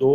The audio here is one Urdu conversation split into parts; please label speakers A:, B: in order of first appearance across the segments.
A: 2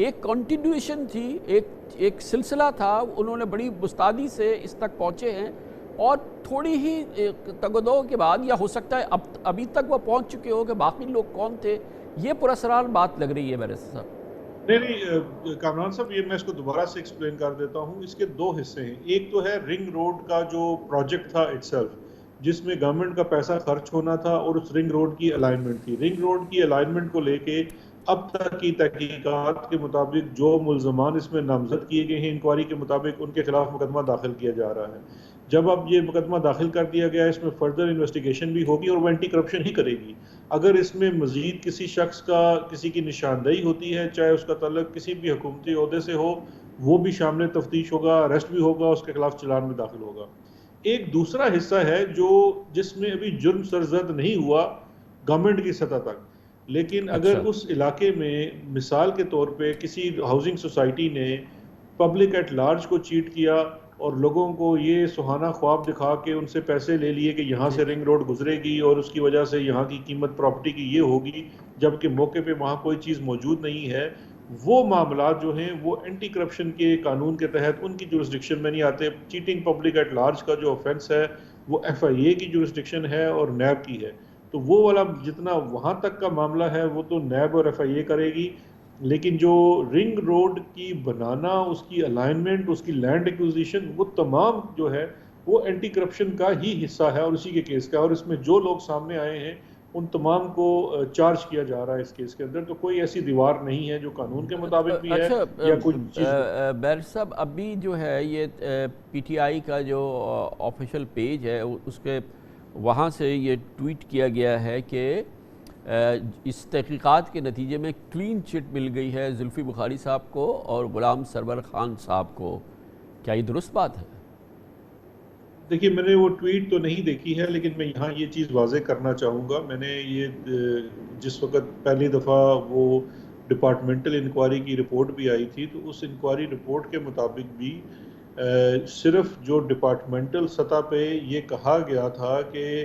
B: ایک کنٹینیویشن تھی، ایک سلسلہ تھا، انہوں نے بڑی مستعدی سے اس تک پہنچے ہیں، اور تھوڑی ہی تگ و دو کے بعد، یا ہو سکتا ہے ابھی تک وہ پہنچ چکے ہو کہ باقی لوگ کون تھے، یہ پراسرار بات لگ رہی ہے بیرسٹر صاحب۔
A: نہیں کامران صاحب، یہ میں اس کو دوبارہ سے ایکسپلین کر دیتا ہوں۔ اس کے دو حصے ہیں، ایک تو ہے رنگ روڈ کا جو پروجیکٹ تھا اٹ سیلف، جس میں گورنمنٹ کا پیسہ خرچ ہونا تھا، اور اس رنگ روڈ کی الائنمنٹ تھی۔ رنگ روڈ کی الائنمنٹ کو لے کے اب تک کی تحقیقات کے مطابق جو ملزمان اس میں نامزد کیے گئے ہیں انکوائری کے مطابق، ان کے خلاف مقدمہ داخل کیا جا رہا ہے۔ جب اب یہ مقدمہ داخل کر دیا گیا ہے، اس میں فردر انویسٹیگیشن بھی ہوگی، اور وہ اینٹی کرپشن ہی کرے گی۔ اگر اس میں مزید کسی شخص کا کسی کی نشاندہی ہوتی ہے، چاہے اس کا تعلق کسی بھی حکومتی عہدے سے ہو، وہ بھی شامل تفتیش ہوگا، اریسٹ بھی ہوگا، اس کے خلاف چلان بھی داخل ہوگا۔ ایک دوسرا حصہ ہے جس میں ابھی جرم سرزد نہیں ہوا گورنمنٹ کی سطح تک، لیکن اگر اس علاقے میں مثال کے طور پہ کسی ہاؤسنگ سوسائٹی نے پبلک ایٹ لارج کو چیٹ کیا اور لوگوں کو یہ سہانا خواب دکھا کے ان سے پیسے لے لیے کہ یہاں سے رنگ روڈ گزرے گی اور اس کی وجہ سے یہاں کی قیمت پراپرٹی کی یہ ہوگی، جبکہ موقع پہ وہاں کوئی چیز موجود نہیں ہے، وہ معاملات جو ہیں وہ اینٹی کرپشن کے قانون کے تحت ان کی جورسڈکشن میں نہیں آتے۔ چیٹنگ پبلک ایٹ لارج کا جو آفینس ہے وہ ایف آئی اے کی جورسڈکشن ہے اور نیب کی ہے، تو وہ والا جتنا وہاں تک کا معاملہ ہے وہ تو نیب اور ایف آئی اے کرے گی، لیکن جو رنگ روڈ کی بنانا، اس کی الائنمنٹ، اس کی لینڈ ایکوزیشن، وہ تمام جو ہے وہ اینٹی کرپشن کا ہی حصہ ہے اور اسی کے کیس کا، اور اس میں جو لوگ سامنے آئے ہیں ان تمام کو چارج کیا جا رہا ہے اس کیس کے اندر۔ تو کوئی ایسی دیوار نہیں ہے جو قانون کے مطابق بھی ہے یا کوئی چیز۔
B: بیرسٹر صاحب، ابھی جو ہے یہ پی ٹی آئی کا جو آفیشیل پیج ہے اس کے وہاں سے یہ ٹویٹ کیا گیا ہے کہ اس تحقیقات کے نتیجے میں کلین چٹ مل گئی ہے زلفی بخاری صاحب کو اور غلام سرور خان صاحب کو، کیا یہ درست بات ہے؟
A: دیکھیے، میں نے وہ ٹویٹ تو نہیں دیکھی ہے، لیکن میں یہاں یہ چیز واضح کرنا چاہوں گا، میں نے یہ جس وقت پہلی دفعہ وہ ڈپارٹمنٹل انکوائری کی رپورٹ بھی آئی تھی، تو اس انکوائری رپورٹ کے مطابق بھی صرف جو ڈپارٹمنٹل سطح پہ یہ کہا گیا تھا کہ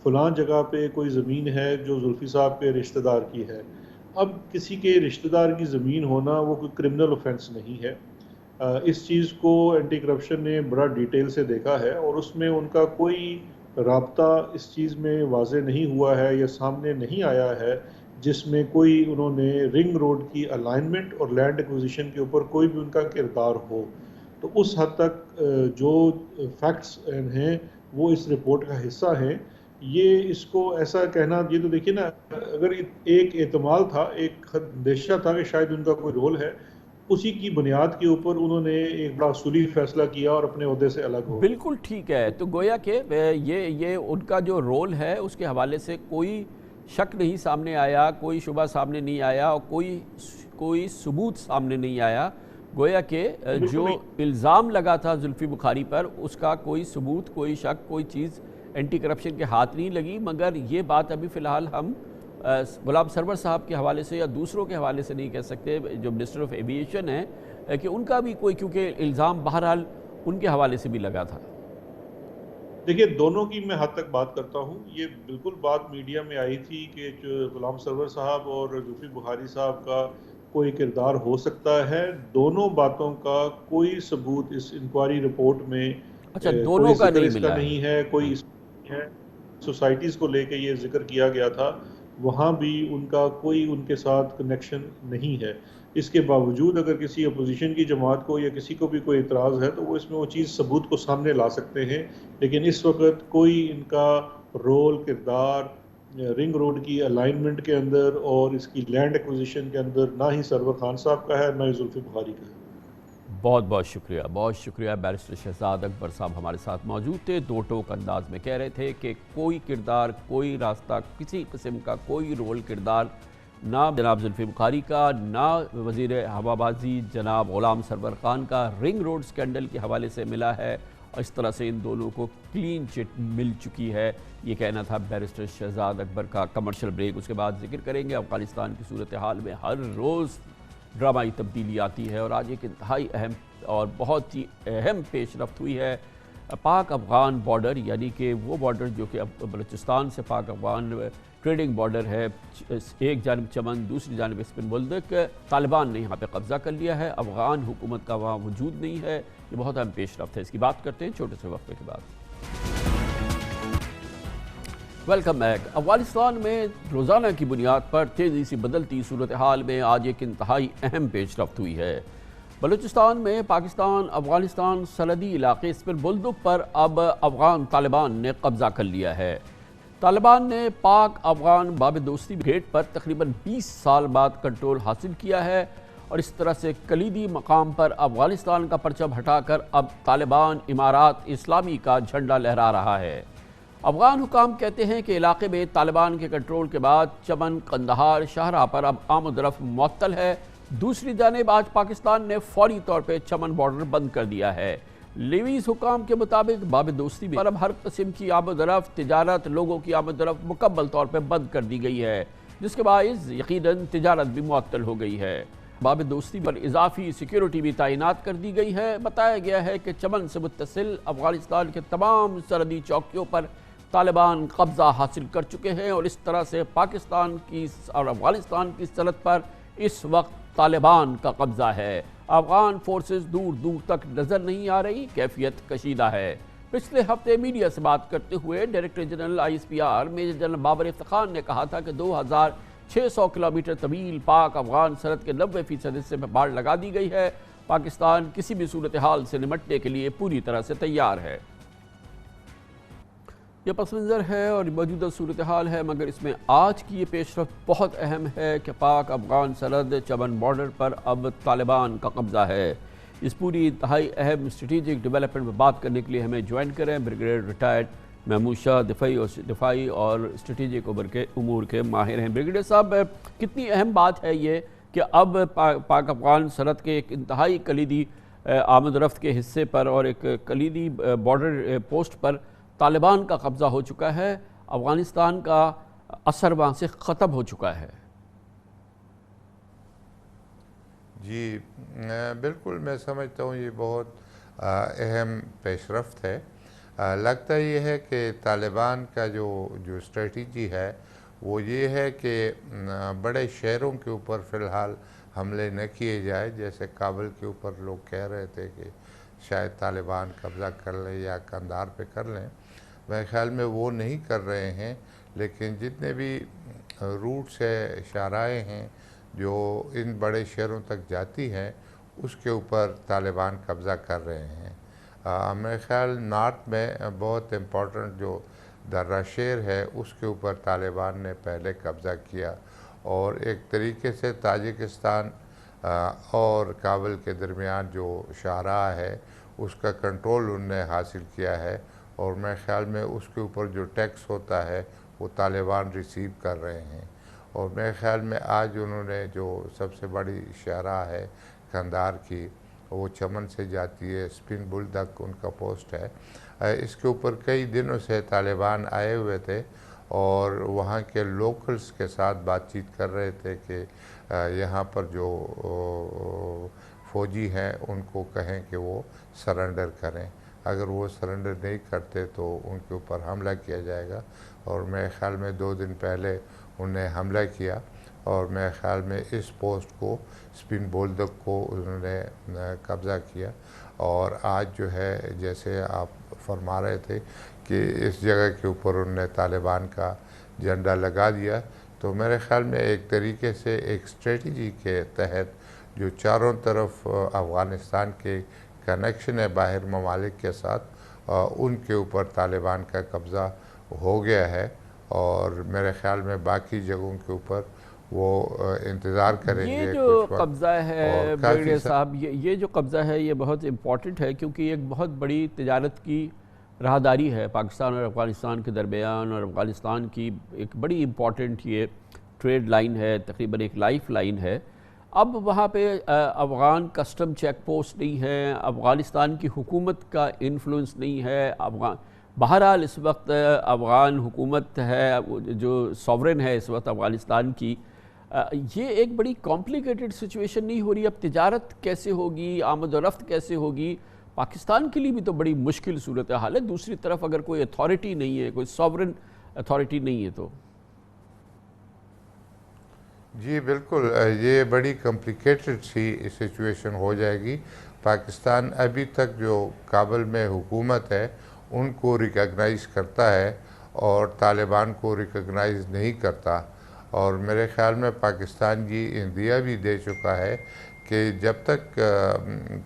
A: فلاں جگہ پہ کوئی زمین ہے جو زلفی صاحب کے رشتہ دار کی ہے۔ اب کسی کے رشتہ دار کی زمین ہونا وہ کوئی کرمنل اوفینس نہیں ہے۔ اس چیز کو اینٹی کرپشن نے بڑا ڈیٹیل سے دیکھا ہے، اور اس میں ان کا کوئی رابطہ اس چیز میں واضح نہیں ہوا ہے یا سامنے نہیں آیا ہے جس میں کوئی انہوں نے رنگ روڈ کی الائنمنٹ اور لینڈ ایکوزیشن کے اوپر کوئی بھی ان کا کردار ہو۔ تو اس حد تک جو فیکٹس ہیں وہ اس رپورٹ کا حصہ ہیں۔ یہ اس کو ایسا کہنا، یہ تو دیکھیے نا، اگر ایک احتمال تھا، ایک اندیشہ تھا کہ شاید ان کا کوئی رول ہے، اسی کی بنیاد کے اوپر انہوں نے ایک بڑا اصولی فیصلہ کیا اور اپنے عہدے سے الگ ہو۔
B: بالکل ٹھیک ہے، تو گویا کہ یہ ان کا جو رول ہے اس کے حوالے سے کوئی شک نہیں سامنے آیا، کوئی شبہ سامنے نہیں آیا، اور کوئی ثبوت سامنے نہیں آیا۔ گویا کہ جو الزام لگا تھا زلفی بخاری پر، اس کا کوئی ثبوت، کوئی شک، کوئی چیز اینٹی کرپشن کے ہاتھ نہیں لگی۔ مگر یہ بات ابھی فی الحال ہم غلام سرور صاحب کے حوالے سے یا دوسروں کے حوالے سے نہیں کہہ سکتے، جو منسٹر آف ایویشن ہے، کہ ان کا بھی کوئی، کیونکہ الزام بہرحال ان کے حوالے سے بھی لگا تھا۔
A: دیکھیے، دونوں کی میں حد تک بات کرتا ہوں۔ یہ بالکل بات میڈیا میں آئی تھی کہ جو غلام سرور صاحب اور زلفی بخاری صاحب کا کوئی کردار ہو سکتا ہے۔ دونوں باتوں کا کوئی ثبوت اس انکوائری رپورٹ میں
B: دونوں کا
A: نہیں ہے، کوئی ہے۔ سوسائٹیز کو لے کے یہ ذکر کیا گیا تھا، وہاں بھی ان کا کوئی ان کے ساتھ کنیکشن نہیں ہے۔ اس کے باوجود اگر کسی اپوزیشن کی جماعت کو یا کسی کو بھی کوئی اعتراض ہے تو وہ اس میں وہ چیز ثبوت کو سامنے لا سکتے ہیں، لیکن اس وقت کوئی ان کا رول، کردار رنگ روڈ کی الائنمنٹ کے اندر اور اس کی لینڈ ایکوزیشن کے اندر نہ ہی سرور خان صاحب کا ہے، نہ ہی زلفی بخاری کا ہے۔
B: بہت بہت شکریہ، بہت شکریہ۔ بیرسٹر شہزاد اکبر صاحب ہمارے ساتھ موجود تھے، دو ٹوک انداز میں کہہ رہے تھے کہ کوئی کردار، کوئی راستہ، کسی قسم کا کوئی رول کردار نہ جناب زلفی بخاری کا، نہ وزیر ہوابازی جناب غلام سرور خان کا رنگ روڈ سکینڈل کے حوالے سے ملا ہے، اور اس طرح سے ان دونوں کو کلین چٹ مل چکی ہے، یہ کہنا تھا بیرسٹر شہزاد اکبر کا۔ کمرشل بریک، اس کے بعد ذکر کریں گے افغانستان کی صورتحال میں ہر روز ڈرامائی تبدیلی آتی ہے، اور آج ایک انتہائی اہم اور بہت ہی اہم پیش رفت ہوئی ہے پاک افغان بارڈر، یعنی کہ وہ بارڈر جو کہ بلوچستان سے پاک افغان ٹریڈنگ بارڈر ہے، ایک جانب چمن دوسری جانب اسپن بلدک، طالبان نے یہاں پہ قبضہ کر لیا ہے، افغان حکومت کا وہاں وجود نہیں ہے۔ یہ بہت اہم پیش رفت ہے، اس کی بات کرتے ہیں چھوٹے سے وقفے کے بعد۔ Welcome back. افغانستان میں روزانہ کی بنیاد پر تیزی سے بدلتی صورتحال میں آج ایک انتہائی اہم پیش رفت ہوئی ہے۔ بلوچستان میں پاکستان افغانستان سرحدی علاقے اسپن بلدک پر اب افغان طالبان نے قبضہ کر لیا ہے۔ طالبان نے پاک افغان باب دوستی گیٹ پر تقریباً 20 سال بعد کنٹرول حاصل کیا ہے اور اس طرح سے کلیدی مقام پر افغانستان کا پرچم ہٹا کر اب طالبان امارات اسلامی کا جھنڈا لہرا رہا ہے۔ افغان حکام کہتے ہیں کہ علاقے میں طالبان کے کنٹرول کے بعد چمن، قندھار، شاہراہ پر اب آمد و رفت معطل ہے۔ دوسری جانب آج پاکستان نے فوری طور پہ چمن بارڈر بند کر دیا ہے۔ لیویز حکام کے مطابق باب دوستی پر اب ہر قسم کی آمد و رفت، تجارت، لوگوں کی آمد و رفت مکمل طور پہ بند کر دی گئی ہے، جس کے باعث یقیناً تجارت بھی معطل ہو گئی ہے۔ باب دوستی پر اضافی سیکیورٹی بھی تعینات کر دی گئی ہے۔ بتایا گیا ہے کہ چمن سے متصل افغانستان کے تمام سرحدی چوکیوں پر طالبان قبضہ حاصل کر چکے ہیں اور اس طرح سے پاکستان کی اور افغانستان کی سرحد پر اس وقت طالبان کا قبضہ ہے۔ افغان فورسز دور دور تک نظر نہیں آ رہی، کیفیت کشیدہ ہے۔ پچھلے ہفتے میڈیا سے بات کرتے ہوئے director general ISPR major general Babar Iftikhar نے کہا تھا کہ 2600 کلومیٹر طویل پاک افغان سرحد کے 90% حصے میں باڑ لگا دی گئی ہے۔ پاکستان کسی بھی صورتحال سے نمٹنے کے لیے پوری طرح سے تیار ہے۔ یہ پس منظر ہے اور موجودہ صورتحال ہے، مگر اس میں آج کی یہ پیش رفت بہت اہم ہے کہ پاک افغان سرحد چمن بارڈر پر اب طالبان کا قبضہ ہے۔ اس پوری انتہائی اہم اسٹریٹجک ڈیولپمنٹ میں بات کرنے کے لیے ہمیں جوائن کریں بریگیڈیئر ریٹائرڈ محمود شاہ، دفاعی اور اسٹریٹجک امور کے ماہر ہیں۔ بریگیڈیئر صاحب، کتنی اہم بات ہے یہ کہ اب پاک افغان سرحد کے ایک انتہائی کلیدی آمد رفت کے حصے پر اور ایک کلیدی بارڈر پوسٹ پر طالبان کا قبضہ ہو چکا ہے، افغانستان کا اثر وہاں سے ختم ہو چکا ہے؟
C: جی بالکل، میں سمجھتا ہوں یہ بہت اہم پیش رفت ہے۔ لگتا یہ ہے کہ طالبان کا جو اسٹریٹجی ہے وہ یہ ہے کہ بڑے شہروں کے اوپر فی الحال حملے نہ کیے جائے، جیسے کابل کے اوپر لوگ کہہ رہے تھے کہ شاید طالبان قبضہ کر لیں یا قندھار پہ کر لیں۔ میرے خیال میں وہ نہیں کر رہے ہیں، لیکن جتنے بھی روٹس ہے، شاہراہیں ہیں جو ان بڑے شہروں تک جاتی ہیں، اس کے اوپر طالبان قبضہ کر رہے ہیں۔ میرے خیال نارتھ میں بہت امپورٹنٹ جو درہ شیر ہے اس کے اوپر طالبان نے پہلے قبضہ کیا اور ایک طریقے سے تاجکستان اور کابل کے درمیان جو شاہراہ ہے اس کا کنٹرول انہوں نے حاصل کیا ہے، اور میرے خیال میں اس کے اوپر جو ٹیکس ہوتا ہے وہ طالبان ریسیو کر رہے ہیں۔ اور میرے خیال میں آج انہوں نے جو سب سے بڑی شاہراہ ہے قندھار کی، وہ چمن سے جاتی ہے، اسپن بلدک ان کا پوسٹ ہے۔ اس کے اوپر کئی دنوں سے طالبان آئے ہوئے تھے اور وہاں کے لوکلز کے ساتھ بات چیت کر رہے تھے کہ یہاں پر جو فوجی ہیں ان کو کہیں کہ وہ سرنڈر کریں، اگر وہ سرنڈر نہیں کرتے تو ان کے اوپر حملہ کیا جائے گا۔ اور میرے خیال میں 2 دن پہلے انہوں نے حملہ کیا اور میرے خیال میں اس پوسٹ کو، اسپن بولدک کو انہوں نے قبضہ کیا، اور آج جو ہے جیسے آپ فرما رہے تھے کہ اس جگہ کے اوپر انہوں نے طالبان کا جھنڈا لگا دیا۔ تو میرے خیال میں ایک طریقے سے ایک اسٹریٹجی کے تحت جو چاروں طرف افغانستان کے کنیکشن ہے باہر ممالک کے ساتھ، ان کے اوپر طالبان کا قبضہ ہو گیا ہے، اور میرے خیال میں باقی جگہوں کے اوپر وہ انتظار کریں گے۔
B: یہ جو قبضہ ہے بریگیڈیئر صاحب، یہ جو قبضہ ہے یہ بہت امپورٹنٹ ہے، کیونکہ یہ ایک بہت بڑی تجارت کی راہداری ہے پاکستان اور افغانستان کے درمیان، اور افغانستان کی ایک بڑی امپورٹنٹ یہ ٹریڈ لائن ہے، تقریباً ایک لائف لائن ہے۔ اب وہاں پہ افغان کسٹم چیک پوسٹ نہیں ہے، افغانستان کی حکومت کا انفلوئنس نہیں ہے۔ بہرحال اس وقت افغان حکومت ہے جو سوورن ہے اس وقت افغانستان کی، یہ ایک بڑی کمپلیکیٹڈ سچویشن نہیں ہو رہی؟ اب تجارت کیسے ہوگی، آمد و رفت کیسے ہوگی؟ پاکستان کے لیے بھی تو بڑی مشکل صورتحال ہے. دوسری طرف اگر کوئی اتھارٹی نہیں ہے, کوئی ساورن اتھارٹی نہیں ہے تو
C: جی بالکل, یہ بڑی کمپلیکیٹڈ سی سچویشن ہو جائے گی. پاکستان ابھی تک جو کابل میں حکومت ہے ان کو ریکگنائز کرتا ہے اور طالبان کو ریکگنائز نہیں کرتا, اور میرے خیال میں پاکستان یہ عندیہ بھی دے چکا ہے کہ جب تک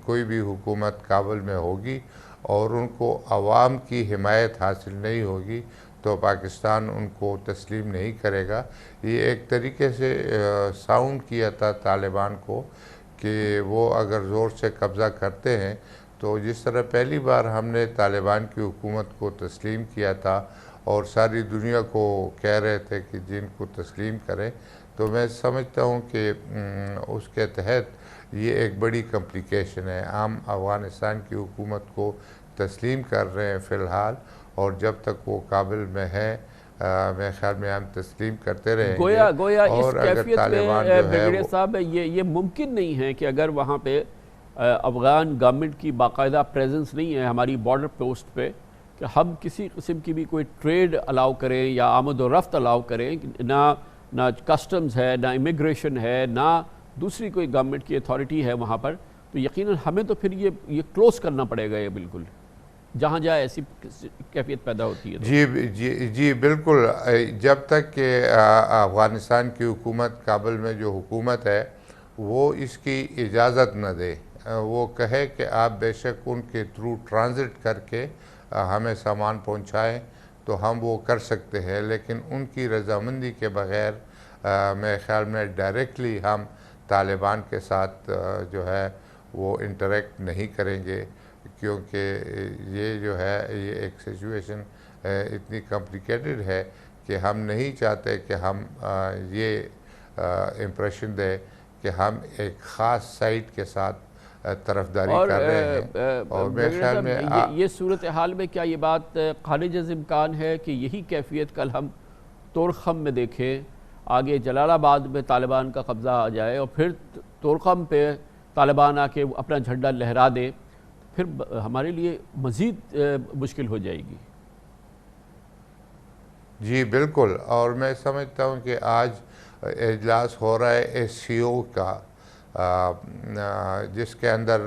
C: کوئی بھی حکومت کابل میں ہوگی اور ان کو عوام کی حمایت حاصل نہیں ہوگی تو پاکستان ان کو تسلیم نہیں کرے گا. یہ ایک طریقے سے ساؤنڈ کیا تھا طالبان کو کہ وہ اگر زور سے قبضہ کرتے ہیں تو جس طرح پہلی بار ہم نے طالبان کی حکومت کو تسلیم کیا تھا اور ساری دنیا کو کہہ رہے تھے کہ جن کو تسلیم کریں, تو میں سمجھتا ہوں کہ اس کے تحت یہ ایک بڑی کمپلیکیشن ہے. ہم افغانستان کی حکومت کو تسلیم کر رہے ہیں فی الحال, اور جب تک وہ کابل میں ہے میرے خیال میں ہم تسلیم کرتے رہیں گے.
B: گویا اس
C: اور اگر
B: کیفیت
C: طالبان
B: میں
C: جو ہے
B: بریگیڈیئر صاحب یہ ممکن نہیں ہے کہ اگر وہاں پہ افغان گورنمنٹ کی باقاعدہ پریزنس نہیں ہے ہماری بارڈر پوسٹ پہ, کہ ہم کسی قسم کی بھی کوئی ٹریڈ الاؤ کریں یا آمد و رفت الاؤ کریں. نہ کسٹمز ہے, نہ امیگریشن ہے, نہ دوسری کوئی گورنمنٹ کی اتھارٹی ہے وہاں پر, تو یقیناً ہمیں تو پھر یہ کلوز کرنا پڑے گا یہ بالکل, جہاں جہاں ایسی کیفیت پیدا ہوتی ہے.
C: جی بالکل. جب تک کہ افغانستان کی حکومت کابل میں جو حکومت ہے وہ اس کی اجازت نہ دے, وہ کہے کہ آپ بے شک ان کے تھرو ٹرانزٹ کر کے ہمیں سامان پہنچائیں تو ہم وہ کر سکتے ہیں, لیکن ان کی رضامندی کے بغیر میرے خیال میں ڈائریکٹلی ہم طالبان کے ساتھ جو ہے وہ انٹریکٹ نہیں کریں گے, کیونکہ یہ جو ہے یہ ایک سچویشن اتنی کمپلیکیٹڈ ہے کہ ہم نہیں چاہتے کہ ہم یہ امپریشن دیں کہ ہم ایک خاص سائٹ کے ساتھ طرفداری کر رہے ہیں. اور میرے خیال میں
B: یہ صورتحال میں کیا یہ بات خارج از امکان ہے کہ یہی کیفیت کل ہم تورخم میں دیکھیں, آگے جلال آباد میں طالبان کا قبضہ آ جائے اور پھر تورخم پہ طالبان آ کے اپنا جھنڈا لہرا دے, پھر ہمارے لیے مزید مشکل ہو جائے گی.
C: جی بالکل, اور میں سمجھتا ہوں کہ آج اجلاس ہو رہا ہے SCO کا, جس کے اندر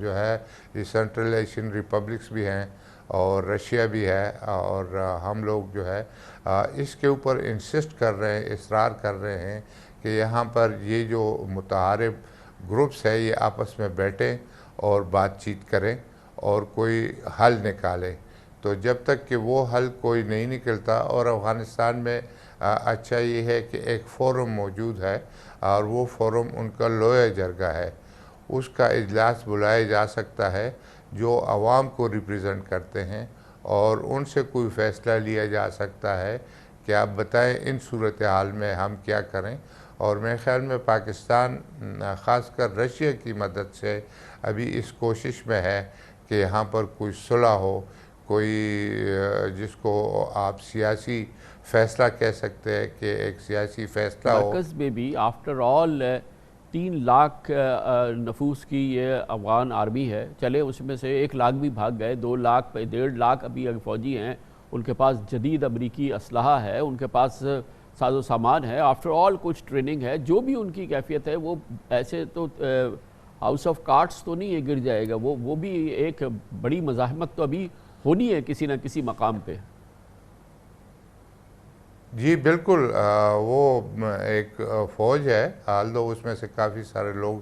C: جو ہے یہ سینٹرل ایشین ریپبلکس بھی ہیں اور رشیا بھی ہے, اور ہم لوگ جو ہے اس کے اوپر انسسٹ کر رہے ہیں, اصرار کر رہے ہیں کہ یہاں پر یہ جو متحارب گروپس ہے یہ آپس میں بیٹھیں اور بات چیت کریں اور کوئی حل نکالیں. تو جب تک کہ وہ حل کوئی نہیں نکلتا, اور افغانستان میں اچھا یہ ہے کہ ایک فورم موجود ہے اور وہ فورم ان کا لویا جرگہ ہے, اس کا اجلاس بلایا جا سکتا ہے جو عوام کو ریپریزنٹ کرتے ہیں, اور ان سے کوئی فیصلہ لیا جا سکتا ہے کہ آپ بتائیں ان صورتحال میں ہم کیا کریں. اور میرے خیال میں پاکستان خاص کر رشیا کی مدد سے ابھی اس کوشش میں ہے کہ یہاں پر کوئی صلح ہو, کوئی جس کو آپ سیاسی فیصلہ کہہ سکتے ہیں کہ ایک سیاسی فیصلہ ہو.
B: مرکز میں بھی آفٹر آل 3 لاکھ نفوس کی یہ افغان آرمی ہے, چلے اس میں سے 1 لاکھ بھی بھاگ گئے, 2 لاکھ 1.5 لاکھ ابھی فوجی ہیں, ان کے پاس جدید امریکی اسلحہ ہے, ان کے پاس ساز و سامان ہے, آفٹر آل کچھ ٹریننگ ہے, جو بھی ان کی کیفیت ہے وہ ایسے تو ہاؤس آف کارڈز تو نہیں ہے گر جائے گا, وہ بھی ایک بڑی مزاحمت تو ابھی ہونی ہے کسی نہ کسی مقام پہ.
C: جی بالکل, وہ ایک فوج ہے, آلدو اس میں سے کافی سارے لوگ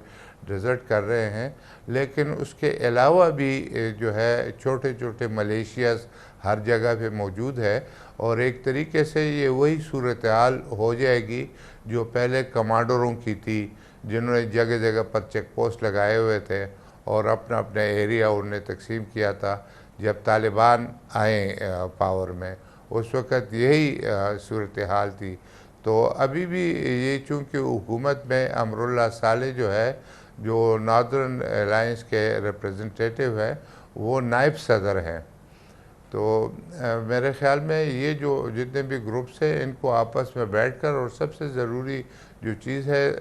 C: ڈیزرٹ کر رہے ہیں, لیکن اس کے علاوہ بھی جو ہے چھوٹے چھوٹے ملیشیاز ہر جگہ پہ موجود ہے, اور ایک طریقے سے یہ وہی صورتحال ہو جائے گی جو پہلے کمانڈروں کی تھی, جنہوں نے جگہ جگہ پر چیک پوسٹ لگائے ہوئے تھے اور اپنا اپنا ایریا انہوں نے تقسیم کیا تھا. جب طالبان آئیں پاور میں اس وقت یہی صورتحال تھی. تو ابھی بھی یہ چونکہ حکومت میں امراللہ صالح جو ہے, جو ناردرن الائنس کے ریپریزنٹیٹیو ہے, وہ نائب صدر ہیں. تو میرے خیال میں یہ جو جتنے بھی گروپس ہیں ان کو آپس میں بیٹھ کر, اور سب سے ضروری جو چیز ہے,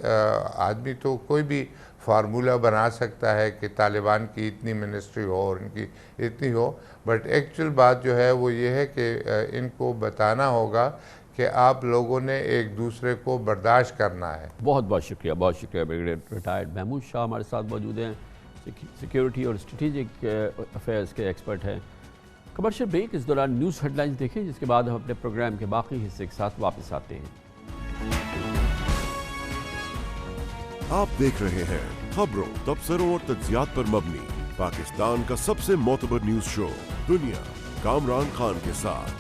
C: آدمی تو کوئی بھی فارمولہ بنا سکتا ہے کہ طالبان کی اتنی منسٹری ہو اور ان کی اتنی ہو، بٹ ایکچوئل بات جو ہے وہ یہ ہے کہ ان کو بتانا ہوگا کہ آپ لوگوں نے ایک دوسرے کو برداشت کرنا ہے۔
B: بہت بہت شکریہ، بہت شکریہ۔ بریگیڈیئر ریٹائرڈ محمود شاہ ہمارے ساتھ موجود ہیں، سیکیورٹی اور اسٹریٹجک افیئرز کے ایکسپرٹ ہیں۔ کمرشل بریک، اس دوران نیوز ہیڈ لائنز دیکھیں، جس کے بعد ہم اپنے پروگرام کے باقی حصے کے ساتھ واپس آتے ہیں۔
D: آپ دیکھ رہے ہیں خبروں، تبصروں اور تجزیات پر مبنی پاکستان کا سب سے معتبر نیوز شو دنیا، کامران خان کے ساتھ۔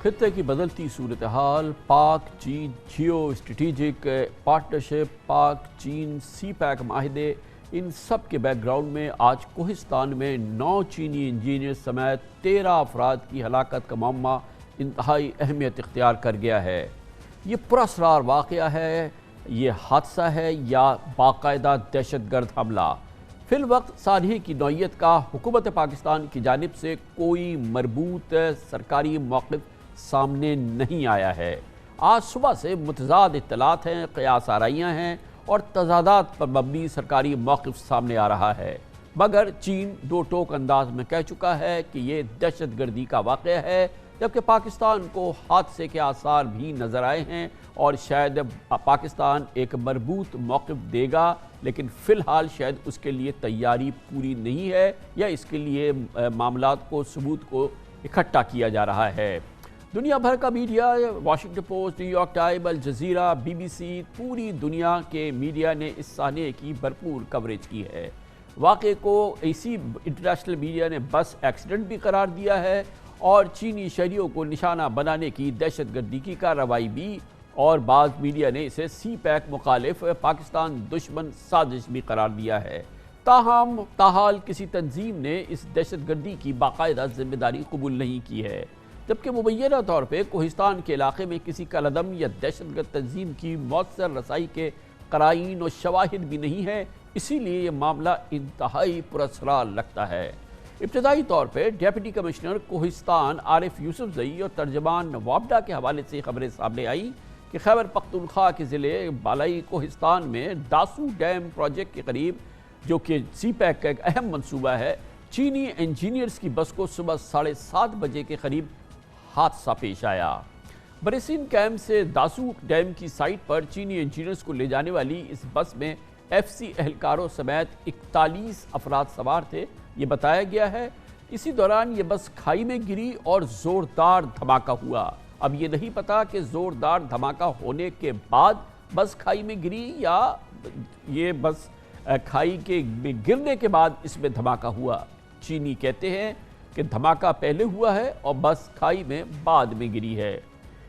B: خطے کی بدلتی صورتحال، پاک چین جیو اسٹریٹجک پارٹنرشپ، پاک چین سی پیک معاہدے، ان سب کے بیک گراؤنڈ میں آج کوہستان میں 9 چینی انجینئر سمیت 13 افراد کی ہلاکت کا معمہ انتہائی اہمیت اختیار کر گیا ہے۔ یہ پراسرار واقعہ ہے، یہ حادثہ ہے یا باقاعدہ دہشت گرد حملہ؟ فی الوقت سانحے کی نوعیت کا حکومت پاکستان کی جانب سے کوئی مربوط سرکاری موقف سامنے نہیں آیا ہے۔ آج صبح سے متضاد اطلاعات ہیں، قیاس آرائیاں ہیں اور تضادات پر مبنی سرکاری موقف سامنے آ رہا ہے، مگر چین دو ٹوک انداز میں کہہ چکا ہے کہ یہ دہشت گردی کا واقعہ ہے، جبکہ پاکستان کو حادثے کے آثار بھی نظر آئے ہیں اور شاید پاکستان ایک مربوط موقف دے گا، لیکن فی الحال شاید اس کے لیے تیاری پوری نہیں ہے یا اس کے لیے معاملات کو ثبوت کو اکٹھا کیا جا رہا ہے۔ دنیا بھر کا media, Washington post, new York time, Al Jazeera, BBC، پوری دنیا کے میڈیا نے اس سانحے کی بھرپور کوریج کی ہے۔ واقعے کو اسی انٹرنیشنل میڈیا نے بس ایکسیڈنٹ بھی قرار دیا ہے اور چینی شہریوں کو نشانہ بنانے کی دہشت گردی کی کارروائی بھی، اور بعض میڈیا نے اسے سی پیک مخالف پاکستان دشمن سازش بھی قرار دیا ہے۔ تاحال کسی تنظیم نے اس دہشت گردی کی باقاعدہ ذمہ داری قبول نہیں کی ہے، جبکہ مبینہ طور پہ کوہستان کے علاقے میں کسی کالعدم یا دہشت گرد تنظیم کی مؤثر رسائی کے قرائن و شواہد بھی نہیں ہے، اسی لیے یہ معاملہ انتہائی پراسرار لگتا ہے۔ ابتدائی طور پہ ڈیپٹی کمشنر کوہستان عارف یوسف زئی اور ترجمان وابڈا کے حوالے سے خبریں سامنے آئیں کہ خیبر پختونخوا کے ضلع بالائی کوہستان میں داسو ڈیم پروجیکٹ کے قریب، جو کہ سی پیک کا ایک اہم منصوبہ ہے، چینی انجینئرز کی بس کو صبح 7:30 بجے کے قریب حادثہ پیش آیا۔ بریسین کیمپ سے داسو ڈیم کی سائٹ پر چینی انجینئرز کو لے جانے والی اس بس میں FC اہلکاروں سمیت 41 افراد سوار تھے، یہ بتایا گیا ہے۔ اسی دوران یہ بس کھائی میں گری اور زوردار دھماکہ ہوا۔ اب یہ نہیں پتا کہ زوردار دھماکہ ہونے کے بعد بس کھائی میں گری یا یہ بس کھائی کے گرنے کے بعد اس میں دھماکہ ہوا۔ چینی کہتے ہیں کہ دھماکہ پہلے ہوا ہے اور بس کھائی میں بعد میں گری ہے۔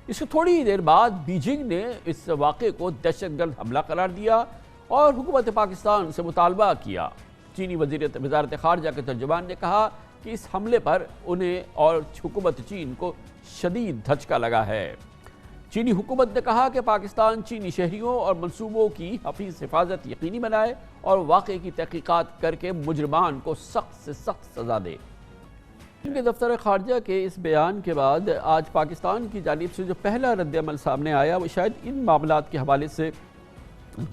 B: اس سے تھوڑی دیر بعد بیجنگ نے اس واقعے کو دہشت گرد حملہ قرار دیا اور حکومت پاکستان سے مطالبہ کیا۔ چینی وزارت خارجہ کے ترجمان نے کہا کہ اس حملے پر انہیں اور حکومت چین کو شدید دھچکا لگا ہے۔ چینی حکومت نے کہا کہ پاکستان چینی شہریوں اور منصوبوں کی حفاظت یقینی بنائے اور واقعے کی تحقیقات کر کے مجرمان کو سخت سے سخت سزا دے۔ ان کے دفتر خارجہ کے اس بیان کے بعد آج پاکستان کی جانب سے جو پہلا رد عمل سامنے آیا وہ شاید ان معاملات کے حوالے سے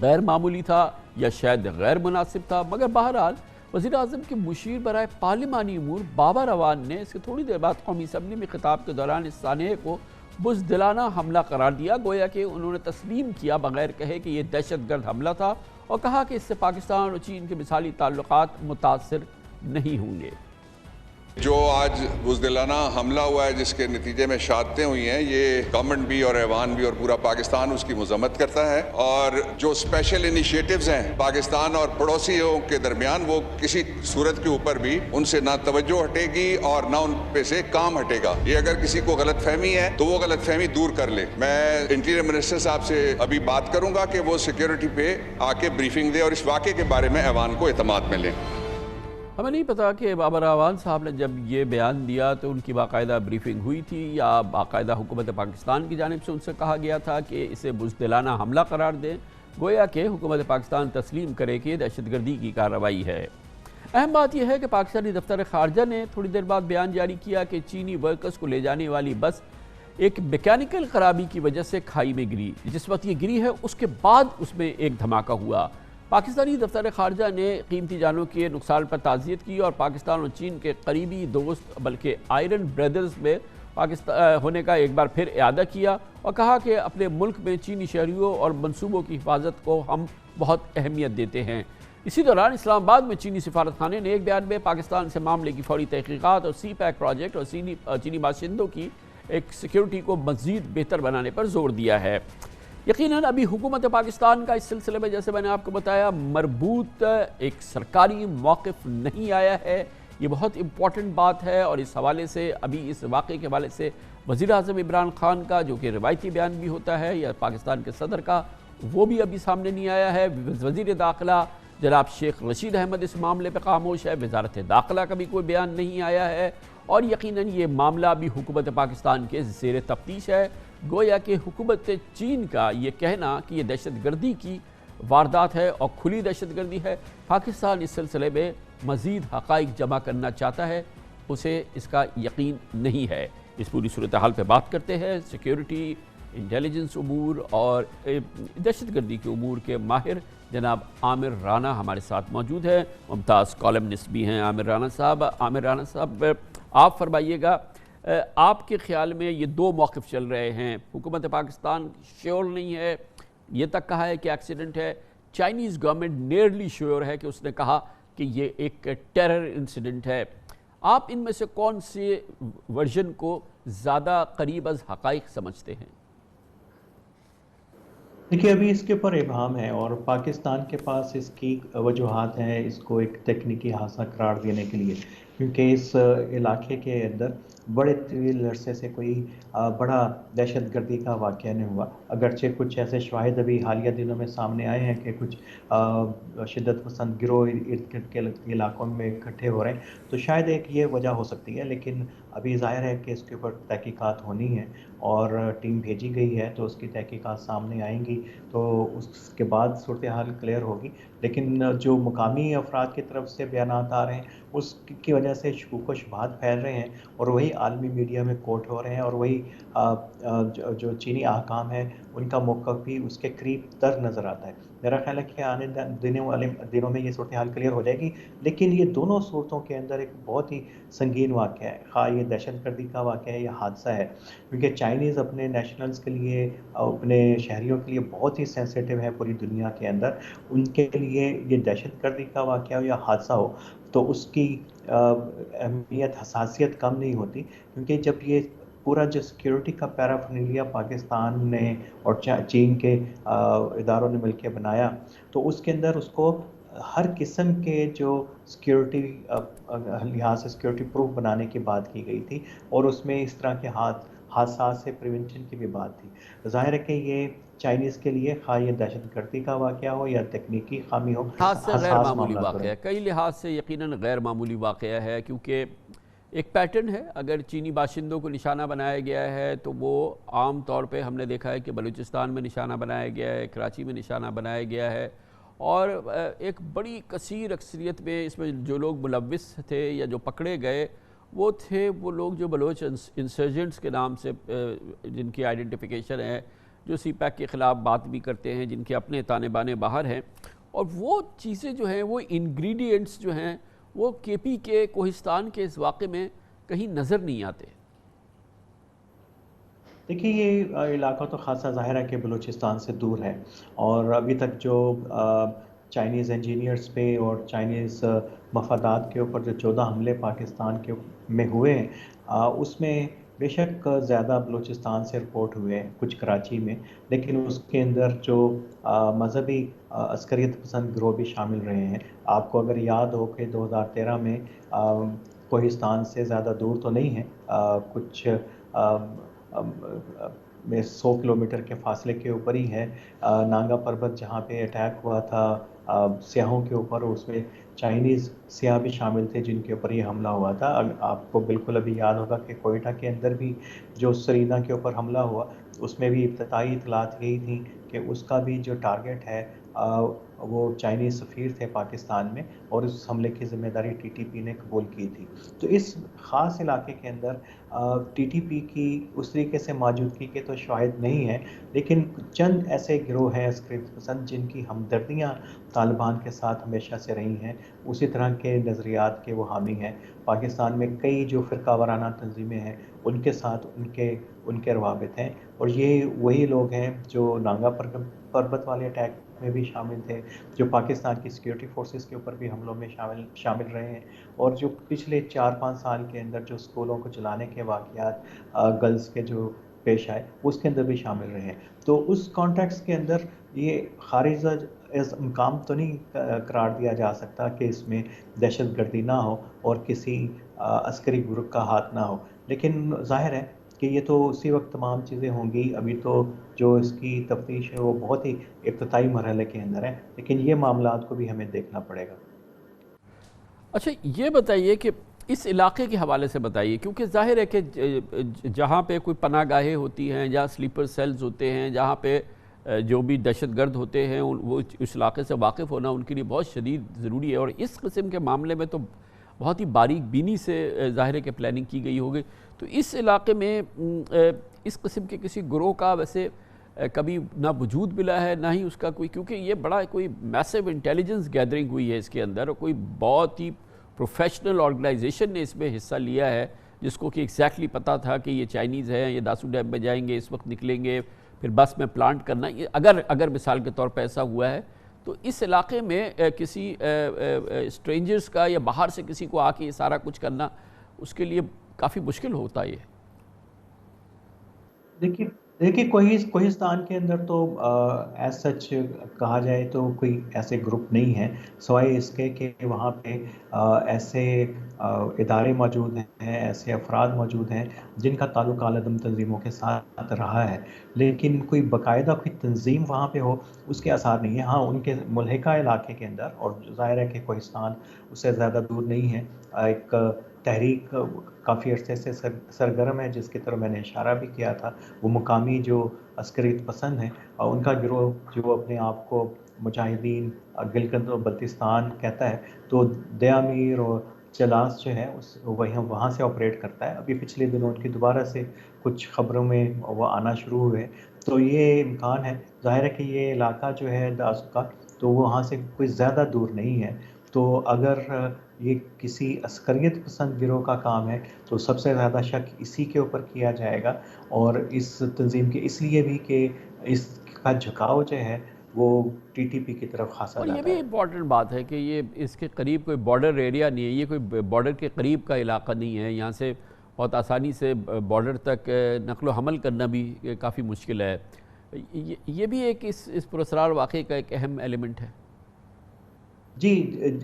B: غیر معمولی تھا یا شاید غیر مناسب تھا، مگر بہرحال وزیر اعظم کے مشیر برائے پارلیمانی امور بابر اعوان نے اس کے تھوڑی دیر بعد قومی اسمبلی میں خطاب کے دوران اس سانحے کو بزدلانہ حملہ قرار دیا، گویا کہ انہوں نے تسلیم کیا بغیر کہے کہ یہ دہشت گرد حملہ تھا، اور کہا کہ اس سے پاکستان اور چین کے مثالی تعلقات متاثر نہیں ہوں گے۔
E: جو آج بزدلانہ حملہ ہوا ہے جس کے نتیجے میں شہادتیں ہوئی ہیں، یہ گورنمنٹ بھی اور ایوان بھی اور پورا پاکستان اس کی مذمت کرتا ہے، اور جو اسپیشل انیشیٹوز ہیں پاکستان اور پڑوسیوں کے درمیان وہ کسی صورت کے اوپر بھی ان سے نہ توجہ ہٹے گی اور نہ ان پہ سے کام ہٹے گا۔ یہ اگر کسی کو غلط فہمی ہے تو وہ غلط فہمی دور کر لے۔ میں انٹیریئر منسٹر صاحب سے ابھی بات کروں گا کہ وہ سیکیورٹی پہ آ کے بریفنگ دے اور اس واقعے کے بارے میں ایوان کو اعتماد میں لیں۔
B: ہمیں نہیں پتا کہ بابر اعوان صاحب نے جب یہ بیان دیا تو ان کی باقاعدہ بریفنگ ہوئی تھی یا باقاعدہ حکومت پاکستان کی جانب سے ان سے کہا گیا تھا کہ اسے بزدلانہ حملہ قرار دیں، گویا کہ حکومت پاکستان تسلیم کرے کہ دہشت گردی کی کارروائی ہے۔ اہم بات یہ ہے کہ پاکستانی دفتر خارجہ نے تھوڑی دیر بعد بیان جاری کیا کہ چینی ورکرز کو لے جانے والی بس ایک میکینیکل خرابی کی وجہ سے کھائی میں گری. جس وقت یہ گری ہے اس کے بعد اس میں ایک دھماکہ ہوا. پاکستانی دفتر خارجہ نے قیمتی جانوں کے نقصان پر تعزیت کی اور پاکستان اور چین کے قریبی دوست بلکہ آئرن بردرز میں پاکستان ہونے کا ایک بار پھر اعادہ کیا اور کہا کہ اپنے ملک میں چینی شہریوں اور منصوبوں کی حفاظت کو ہم بہت اہمیت دیتے ہیں. اسی دوران اسلام آباد میں چینی سفارت خانے نے ایک بیان میں پاکستان سے معاملے کی فوری تحقیقات اور سی پیک پروجیکٹ اور چینی باشندوں کی ایک سیکیورٹی کو مزید بہتر بنانے پر زور دیا ہے. یقیناً ابھی حکومت پاکستان کا اس سلسلے میں جیسے میں نے آپ کو بتایا مربوط ایک سرکاری موقف نہیں آیا ہے. یہ بہت امپورٹنٹ بات ہے اور اس حوالے سے ابھی اس واقعے کے حوالے سے وزیر اعظم عمران خان کا جو کہ روایتی بیان بھی ہوتا ہے یا پاکستان کے صدر کا وہ بھی ابھی سامنے نہیں آیا ہے. وزیر داخلہ جناب شیخ رشید احمد اس معاملے پہ خاموش ہے. وزارت داخلہ کا بھی کوئی بیان نہیں آیا ہے اور یقیناً یہ معاملہ بھی حکومت پاکستان کے زیر تفتیش ہے. گویا کہ حکومت چین کا یہ کہنا کہ یہ دہشت گردی کی واردات ہے اور کھلی دہشت گردی ہے، پاکستان اس سلسلے میں مزید حقائق جمع کرنا چاہتا ہے، اسے اس کا یقین نہیں ہے. اس پوری صورتحال پہ بات کرتے ہیں سیکیورٹی، انٹیلیجنس امور اور دہشت گردی کے امور کے ماہر جناب عامر رانا ہمارے ساتھ موجود ہیں. ممتاز کالمنسٹ بھی ہیں عامر رانا صاحب. عامر رانا صاحب آپ فرمائیے گا، آپ کے خیال میں یہ دو موقف چل رہے ہیں. حکومت پاکستان شیور نہیں ہے، یہ تک کہا ہے کہ ایکسیڈنٹ ہے. چائنیز گورنمنٹ نیئرلی شیور ہے کہ اس نے کہا کہ یہ ایک ٹیرر انسیڈنٹ ہے. آپ ان میں سے کون سے ورژن کو زیادہ قریب از حقائق سمجھتے ہیں؟
F: دیکھیے ابھی اس کے اوپر ابہام ہے اور پاکستان کے پاس اس کی وجوہات ہیں اس کو ایک تکنیکی حادثہ قرار دینے کے لیے، کیونکہ اس علاقے کے اندر بڑے طویل عرصے سے کوئی بڑا دہشت گردی کا واقعہ نہیں ہوا. اگرچہ کچھ ایسے شواہد ابھی حالیہ دنوں میں سامنے آئے ہیں کہ کچھ شدت پسند گروہ ارد گرد کے علاقوں میں اکٹھے ہو رہے ہیں، تو شاید ایک یہ وجہ ہو سکتی ہے. لیکن ابھی ظاہر ہے کہ اس کے اوپر تحقیقات ہونی ہے اور ٹیم بھیجی گئی ہے، تو اس کی تحقیقات سامنے آئیں گی تو اس کے بعد صورتحال کلیئر ہوگی. لیکن جو مقامی افراد کی طرف سے بیانات آ رہے ہیں اس کی وجہ سے شکوک و شبہات پھیل رہے ہیں اور وہی عالمی میڈیا میں کوٹ ہو رہے ہیں اور وہی جو چینی حکام ہیں ان کا موقف بھی اس کے قریب تر نظر آتا ہے. میرا خیال ہے کہ آنے دنوں میں یہ صورتحال کلیئر ہو جائے گی. لیکن یہ دونوں صورتوں کے اندر ایک بہت ہی سنگین واقعہ ہے، خواہ یہ دہشت گردی کا واقعہ ہے یا حادثہ ہے، کیونکہ چائنیز اپنے نیشنلز کے لیے اپنے شہریوں کے لیے بہت ہی سینسیٹیو ہے پوری دنیا کے اندر. ان کے لیے یہ دہشت گردی کا واقعہ ہو یا حادثہ ہو تو اس کی اہمیت حساسیت کم نہیں ہوتی، کیونکہ جب یہ پورا جو سیکیورٹی کا پیرافرنیلیا پاکستان نے اور چین کے اداروں نے مل کے بنایا تو اس کے اندر اس کو ہر قسم کے جو سیکیورٹی لحاظ سے سیکیورٹی پروف بنانے کی بات کی گئی تھی اور اس میں اس طرح کے حادثات سے پریونشن کی بھی بات تھی. ظاہر ہے کہ یہ چائنیز کے لیے خواہ یہ دہشت گردی کا واقعہ ہو یا تکنیکی خامی ہو،
B: لحاظ سے غیر معمولی واقعہ ہے. کئی لحاظ سے یقیناً غیر معمولی واقعہ ہے، کیونکہ ایک پیٹرن ہے. اگر چینی باشندوں کو نشانہ بنایا گیا ہے تو وہ عام طور پہ ہم نے دیکھا ہے کہ بلوچستان میں نشانہ بنایا گیا ہے، کراچی میں نشانہ بنایا گیا ہے اور ایک بڑی کثیر اکثریت میں اس میں جو لوگ ملوث تھے یا جو پکڑے گئے وہ تھے وہ لوگ جو بلوچ انسرجنٹس کے نام سے جن کی آئیڈینٹیفیکیشن ہے، جو سی پیک کے خلاف بات بھی کرتے ہیں، جن کے اپنے تانے بانے باہر ہیں. اور وہ چیزیں جو ہیں وہ انگریڈینٹس جو ہیں وہ کے پی کے کوہستان کے اس واقعے میں کہیں نظر نہیں آتے.
F: دیکھیے یہ علاقہ تو خاصا ظاہر ہے کہ بلوچستان سے دور ہے اور ابھی تک جو چائنیز انجینئرز پہ اور چائنیز مفادات کے اوپر جو 14 حملے پاکستان کے میں ہوئے ہیں اس میں بے شک زیادہ بلوچستان سے رپورٹ ہوئے ہیں، کچھ کراچی میں، لیکن اس کے اندر جو مذہبی عسکریت پسند گروہ بھی شامل رہے ہیں. آپ کو اگر یاد ہو کہ 2013 میں کوہستان سے زیادہ دور تو نہیں ہے، کچھ 100 کلومیٹر کے فاصلے کے اوپر ہی ہے، نانگا پربت جہاں پہ اٹیک ہوا تھا سیاحوں کے اوپر، اس میں چائنیز سیاح بھی شامل تھے جن کے اوپر یہ حملہ ہوا تھا. آپ کو بالکل ابھی یاد ہوگا کہ کوئٹہ کے اندر بھی جو سرینا کے اوپر حملہ ہوا اس میں بھی ابتدائی اطلاعات یہی تھیں کہ اس کا بھی جو ٹارگٹ ہے وہ چائنیز سفیر تھے پاکستان میں اور اس حملے کی ذمہ داری ٹی ٹی پی نے قبول کی تھی. تو اس خاص علاقے کے اندر ٹی ٹی پی کی اس طریقے سے موجودگی کے تو شاہد نہیں ہے، لیکن چند ایسے گروہ ہیں عسکریت پسند جن کی ہمدردیاں طالبان کے ساتھ ہمیشہ سے رہی ہیں، اسی طرح کے نظریات کے وہ حامی ہیں. پاکستان میں کئی جو فرقہ وارانہ تنظیمیں ہیں ان کے ساتھ ان کے روابط ہیں، اور یہ وہی لوگ ہیں جو نانگا پربت والے اٹیک میں بھی شامل تھے، جو پاکستان کی سیکیورٹی فورسز کے اوپر بھی حملوں میں شامل رہے ہیں، اور جو پچھلے 4-5 سال کے اندر جو اسکولوں کو جلانے کے واقعات گرلز کے جو پیش آئے اس کے اندر بھی شامل رہے ہیں. تو اس کانٹیکس کے اندر یہ خارج از مقام تو نہیں قرار دیا جا سکتا کہ اس میں دہشت گردی نہ ہو اور کسی عسکری گروپ کا ہاتھ نہ ہو، لیکن ظاہر ہے کہ یہ تو اسی وقت تمام چیزیں ہوں گی. ابھی تو جو اس کی تفتیش ہے وہ بہت ہی ابتدائی مرحلے کے اندر ہے، لیکن یہ معاملات کو بھی ہمیں دیکھنا پڑے گا.
B: اچھا یہ بتائیے کہ اس علاقے کے حوالے سے بتائیے، کیونکہ ظاہر ہے کہ جہاں پہ کوئی پناہ گاہیں ہوتی ہیں، جہاں سلیپر سیلز ہوتے ہیں، جہاں پہ جو بھی دہشت گرد ہوتے ہیں وہ اس علاقے سے واقف ہونا ان کے لیے بہت شدید ضروری ہے، اور اس قسم کے معاملے میں تو بہت ہی باریک بینی سے ظاہر ہے کہ پلاننگ کی گئی ہوگی. تو اس علاقے میں اس قسم کے کسی گروہ کا ویسے کبھی نہ وجود ملا ہے نہ ہی اس کا کوئی، کیونکہ یہ بڑا کوئی میسو انٹیلیجنس گیدرنگ ہوئی ہے اس کے اندر، اور کوئی بہت ہی پروفیشنل آرگنائزیشن نے اس میں حصہ لیا ہے جس کو کہ ایگزیکٹلی پتہ تھا کہ یہ چائنیز ہیں، یہ داسو ڈیم میں جائیں گے، اس وقت نکلیں گے، پھر بس میں پلانٹ کرنا. اگر مثال کے طور پہ ایسا ہوا ہے تو اس علاقے میں کسی اسٹرینجرز کا یا باہر سے کسی کو آ کے یہ سارا کچھ کرنا اس کے لیے کافی مشکل ہوتا ہے. یہ
F: دیکھیے کوہستان کے اندر تو ایز سچ کہا جائے تو کوئی ایسے گروپ نہیں ہیں، سوائے اس کے کہ وہاں پہ ایسے ادارے موجود ہیں، ایسے افراد موجود ہیں جن کا تعلق عالم تنظیموں کے ساتھ رہا ہے، لیکن کوئی باقاعدہ کوئی تنظیم وہاں پہ ہو اس کے آثار نہیں ہیں. ہاں ان کے ملحقہ علاقے کے اندر، اور ظاہر ہے کہ کوہستان اس سے زیادہ دور نہیں ہے، ایک تحریک کافی عرصے سے سرگرم ہے جس کی طرف میں نے اشارہ بھی کیا تھا. وہ مقامی جو عسکریت پسند ہیں اور ان کا گروہ جو اپنے آپ کو مجاہدین گلگت و بلتستان کہتا ہے، تو دیامیر اور چلاس جو ہے وہاں سے آپریٹ کرتا ہے. ابھی پچھلے دنوں ان کی دوبارہ سے کچھ خبروں میں وہ آنا شروع ہوئے، تو یہ امکان ہے. ظاہر ہے کہ یہ علاقہ جو ہے داسو کا تو وہاں سے کوئی زیادہ دور نہیں ہے، تو اگر یہ کسی عسکریت پسند گروہ کا کام ہے تو سب سے زیادہ شک اسی کے اوپر کیا جائے گا، اور اس تنظیم کے اس لیے بھی کہ اس کا جھکاؤ جو ہے وہ ٹی ٹی پی کی طرف خاصا
B: اور
F: زیادہ
B: یہ بھی امپورٹنٹ بات ہے کہ یہ اس کے قریب کوئی بارڈر ایریا نہیں ہے، یہ کوئی بارڈر کے قریب کا علاقہ نہیں ہے. یہاں سے بہت آسانی سے بارڈر تک نقل و حمل کرنا بھی کافی مشکل ہے. یہ بھی ایک اس پراسرار واقعے کا ایک اہم ایلیمنٹ ہے.
F: جی،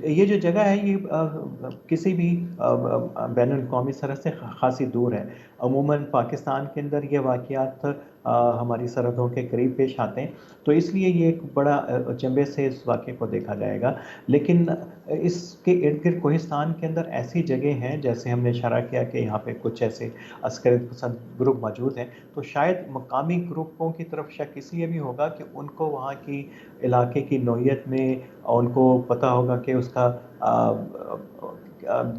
F: یہ جو جگہ ہے یہ کسی بھی بین الاقوامی سرحد سے خاصی دور ہے. عموماً پاکستان کے اندر یہ واقعات ہماری سرحدوں کے قریب پیش آتے ہیں، تو اس لیے یہ ایک بڑا چنبے سے اس واقعے کو دیکھا جائے گا. لیکن اس کے ارد گرد کوہستان کے اندر ایسی جگہ ہیں جیسے ہم نے اشارہ کیا کہ یہاں پہ کچھ ایسے عسکریت پسند گروپ موجود ہیں، تو شاید مقامی گروپوں کی طرف شک اس لیے بھی ہوگا کہ ان کو وہاں کی علاقے کی نوعیت میں ان کو پتہ ہوگا کہ اس کا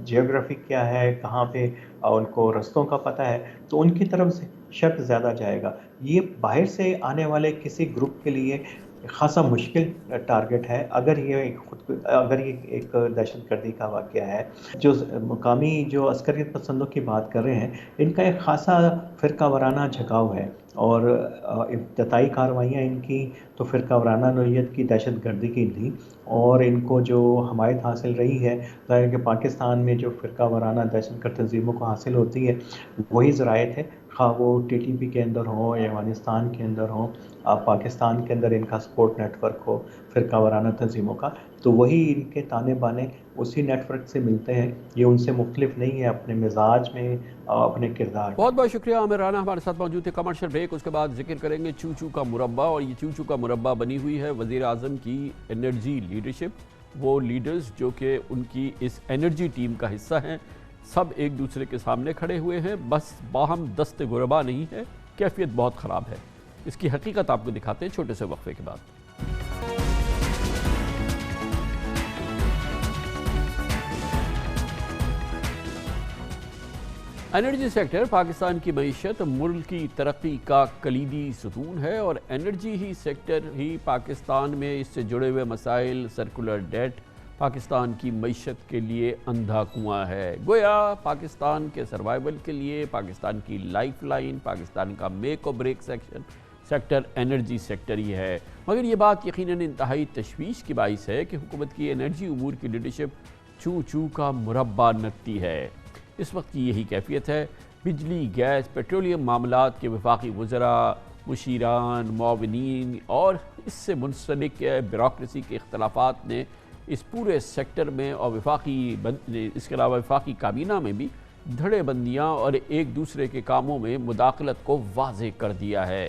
F: جیوگرافی کیا ہے، کہاں پہ ان کو رستوں کا پتہ ہے، تو ان کی طرف سے شک زیادہ جائے گا. یہ باہر سے آنے والے کسی گروپ کے لیے خاصا مشکل ٹارگٹ ہے اگر یہ ایک دہشت گردی کا واقعہ ہے. جو مقامی جو عسکریت پسندوں کی بات کر رہے ہیں ان کا ایک خاصا فرقہ وارانہ جھکاؤ ہے، اور ابتدائی کارروائیاں ان کی تو فرقہ وارانہ نوعیت کی دہشت گردی کی تھی، اور ان کو جو حمایت حاصل رہی ہے ظاہر کہ پاکستان میں جو فرقہ وارانہ دہشت گرد تنظیموں کو حاصل ہوتی ہے وہی ذرائع تھے، خواہ وہ ٹی ٹی پی کے اندر ہوں یا افغانستان کے اندر ہوں، پاکستان کے اندر ان کا سپورٹ نیٹ ورک ہو فرقہ وارانہ تنظیموں کا، تو وہی ان کے تانے بانے اسی نیٹ ورک سے ملتے ہیں. یہ ان سے مختلف نہیں ہے اپنے مزاج میں، اپنے کردار.
B: بہت بہت شکریہ عامر رانا ہمارے ساتھ موجود تھے. کمرشل بریک، اس کے بعد ذکر کریں گے چوچو کا مربع، اور یہ چوچو کا مربع بنی ہوئی ہے وزیر اعظم کی انرجی لیڈرشپ. وہ لیڈرز جو کہ ان کی اس انرجی ٹیم کا حصہ ہیں سب ایک دوسرے کے سامنے کھڑے ہوئے ہیں، بس باہم دست غربا نہیں ہے، کیفیت بہت خراب ہے. اس کی حقیقت آپ کو دکھاتے ہیں چھوٹے سے وقفے کے بعد. انرجی سیکٹر پاکستان کی معیشت ملک کی ترقی کا کلیدی ستون ہے اور انرجی ہی سیکٹر ہی پاکستان میں اس سے جڑے ہوئے مسائل سرکولر ڈیٹ پاکستان کی معیشت کے لیے اندھا کنواں ہے۔ گویا پاکستان کے سروائیول کے لیے پاکستان کی لائف لائن، پاکستان کا میک اور بریک سیکٹر انرجی سیکٹر ہی ہے۔ مگر یہ بات یقیناً انتہائی تشویش کی باعث ہے کہ حکومت کی انرجی امور کی لیڈرشپ چوں چوں کا مربع نکتی ہے۔ اس وقت کی یہی کیفیت ہے۔ بجلی، گیس، پیٹرولیم معاملات کے وفاقی وزراء، مشیران، معاونین اور اس سے منسلک بیوروکریسی کے اختلافات نے اس پورے سیکٹر میں اور اس کے علاوہ وفاقی کابینہ میں بھی دھڑے بندیاں اور ایک دوسرے کے کاموں میں مداخلت کو واضح کر دیا ہے۔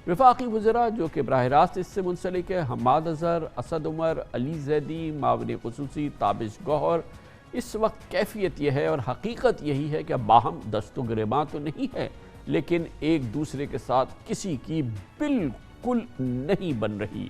B: وفاقی وزراء جو کہ براہ راست اس سے منسلک ہے، حماد اظہر، اسد عمر، علی زیدی، معاون خصوصی تابش گوہر، اس وقت کیفیت یہ ہے اور حقیقت یہی ہے کہ باہم دست و گریباں تو نہیں ہے، لیکن ایک دوسرے کے ساتھ کسی کی بالکل نہیں بن رہی۔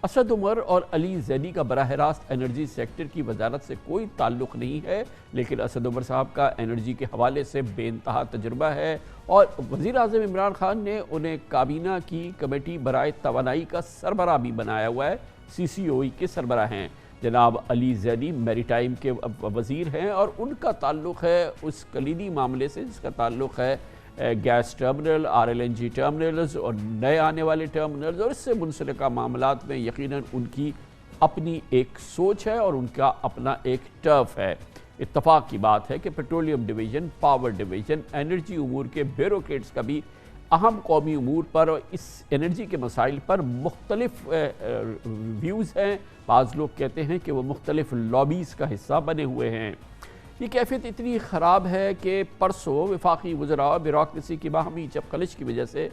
B: اسد عمر اور علی زیدی کا براہ راست انرجی سیکٹر کی وزارت سے کوئی تعلق نہیں ہے، لیکن اسد عمر صاحب کا انرجی کے حوالے سے بے انتہا تجربہ ہے اور وزیر اعظم عمران خان نے انہیں کابینہ کی کمیٹی برائے توانائی کا سربراہ بھی بنایا ہوا ہے۔ CCOE کے سربراہ ہیں جناب علی زیدی، میری ٹائم کے وزیر ہیں اور ان کا تعلق ہے اس کلیدی معاملے سے جس کا تعلق ہے گیس ٹرمنل، RLNG ٹرمنلز اور نئے آنے والے ٹرمنلز اور اس سے منسلکہ معاملات میں یقیناً ان کی اپنی ایک سوچ ہے اور ان کا اپنا ایک ٹرف ہے۔ اتفاق کی بات ہے کہ petroleum division, power division, energy امور کے بیوروکریٹس کا بھی اہم قومی امور پر اور اس انرجی کے مسائل پر مختلف ویوز ہیں۔ بعض لوگ کہتے ہیں کہ وہ مختلف لابیز کا حصہ بنے ہوئے ہیں۔ یہ کیفیت اتنی خراب ہے کہ پرسوں وفاقی وزراء اور بیوروکریسی کی باہمی چپقلش کی وجہ سے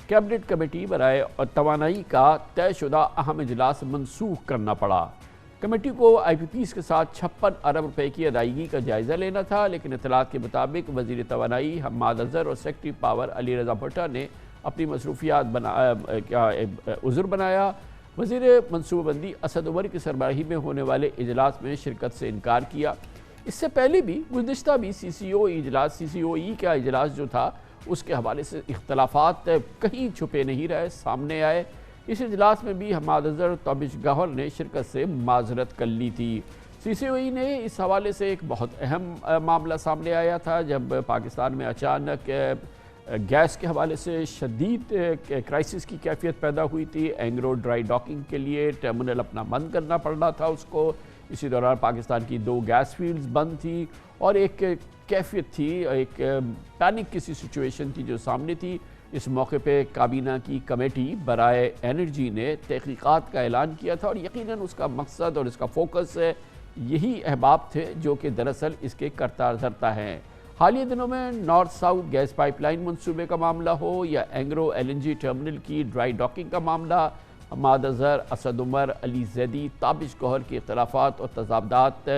B: کیبنٹ کمیٹی برائے توانائی کا طے شدہ اہم اجلاس منسوخ کرنا پڑا۔ کمیٹی کو IPPs کے ساتھ 56 ارب روپے کی ادائیگی کا جائزہ لینا تھا، لیکن اطلاعات کے مطابق وزیر توانائی حماد اظہر اور سیکرٹری پاور علی رضا بھٹہ نے اپنی مصروفیات عذر بنایا۔ وزیر منصوبہ بندی اسد عمر کی سربراہی میں ہونے والے اجلاس میں شرکت سے انکار کیا۔ اس سے پہلے بھی گزشتہ بھی CCOE کا اجلاس جو تھا اس کے حوالے سے اختلافات کہیں چھپے نہیں رہے، سامنے آئے۔ اس اجلاس میں بھی حماد اظہر، تابش گوہر نے شرکت سے معذرت کر لی تھی۔ CCOE نے اس حوالے سے ایک بہت اہم معاملہ سامنے آیا تھا جب پاکستان میں اچانک گیس کے حوالے سے شدید کرائسس کی کیفیت پیدا ہوئی تھی۔ اینگرو ڈرائی ڈاکنگ کے لیے ٹرمنل اپنا بند کرنا پڑ رہا تھا اس کو۔ اسی دوران پاکستان کی 2 گیس فیلڈز بند تھی اور ایک کیفیت تھی، ایک پینک کی سی سچویشن تھی جو سامنے تھی۔ اس موقع پہ کابینہ کی کمیٹی برائے انرجی نے تحقیقات کا اعلان کیا تھا اور یقیناً اس کا مقصد اور اس کا فوکس یہی احباب تھے جو کہ دراصل اس کے کرتا دھرتا ہیں۔ حالیہ دنوں میں north south gas pipe line منصوبے کا معاملہ ہو یا اینگرو LNG ٹرمنل کی ڈرائی ڈاکنگ کا معاملہ، حماد اظہر، اسد عمر، علی زیدی، تابش گوہر کے اختلافات اور تضادات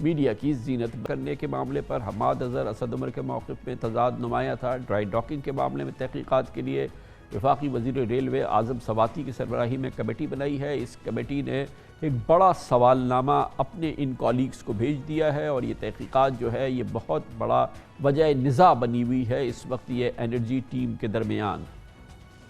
B: میڈیا کی زینت کرنے کے معاملے پر حماد اظہر، اسد عمر کے موقف میں تضاد نمایاں تھا۔ ڈرائی ڈاکنگ کے معاملے میں تحقیقات کے لیے وفاقی وزیر ریلوے اعظم سواتی کی سربراہی میں کمیٹی بنائی ہے۔ اس کمیٹی نے ایک بڑا سوال نامہ اپنے ان کالیگز کو بھیج دیا ہے اور یہ تحقیقات جو ہے یہ بہت بڑا وجہ نزاع بنی ہوئی ہے اس وقت یہ انرجی ٹیم کے درمیان۔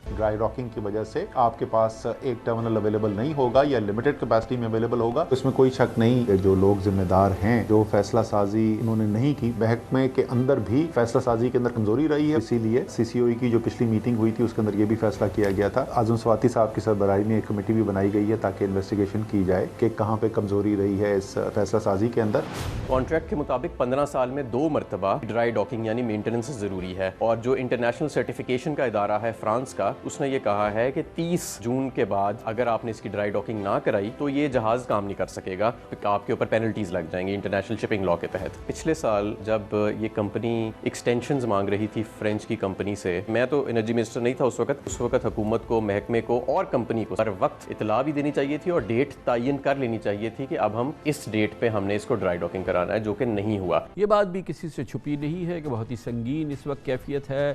G: ڈرائی ڈاکنگ کی وجہ سے آپ کے پاس ایک ٹرمنل اویلیبل نہیں ہوگا یا لمیٹڈ کیپیسٹی میں اویلیبل ہوگا۔ اس میں کوئی شک نہیں کہ جو لوگ ذمہ دار ہیں، جو فیصلہ سازی انہوں نے نہیں کی، محکمے کے اندر بھی فیصلہ سازی کے اندر کمزوری رہی ہے۔ اسی لیے CCOE کی جو پچھلی میٹنگ ہوئی تھی اس کے اندر یہ بھی فیصلہ کیا گیا تھا۔ اعظم سواتی صاحب کی سربراہی میں ایک کمیٹی بھی بنائی گئی ہے تاکہ انویسٹیگیشن کی جائے کہ کہاں پہ کمزوری رہی ہے اس فیصلہ سازی کے اندر۔
H: کانٹریکٹ کے مطابق 15 سال میں 2 مرتبہ ڈرائی ڈاکنگ یعنی مینٹیننس ضروری ہے، اور جو انٹرنیشنل سرٹیفیکیشن کا ادارہ ہے فرانس کا، اس نے یہ کہا ہے کہ 30 جون کے بعد اگر آپ نے اس کی ڈرائی ڈاکنگ نہ کرائی تو یہ جہاز کام نہیں کر سکے گا، آپ کے اوپر پینلٹیز لگ جائیں گی انٹرنیشنل شپنگ لا کے تحت۔ پچھلے سال جب یہ کمپنی ایکسٹینشنز مانگ رہی تھی فرینچ کی کمپنی سے، میں تو انرجی منسٹر نہیں تھا اس وقت حکومت کو، محکمے کو اور کمپنی کو ہر وقت اطلاع بھی دینی چاہیے تھی اور ڈیٹ تعین کر لینی چاہیے تھی کہ اب ہم اس ڈیٹ پہ ہم نے اس کو ڈرائی ڈاکنگ کرانا ہے، جو کہ نہیں ہوا۔
B: یہ بات بھی کسی سے چھپی نہیں ہے کہ بہت ہی سنگین اس وقت کیفیت ہے۔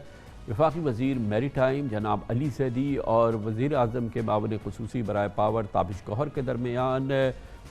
B: وفاقی وزیر میری ٹائم جناب علی زیدی اور وزیر اعظم کے معاون خصوصی برائے پاور تابش گوہر کے درمیان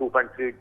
I: 2.3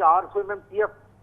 I: 400 MMTF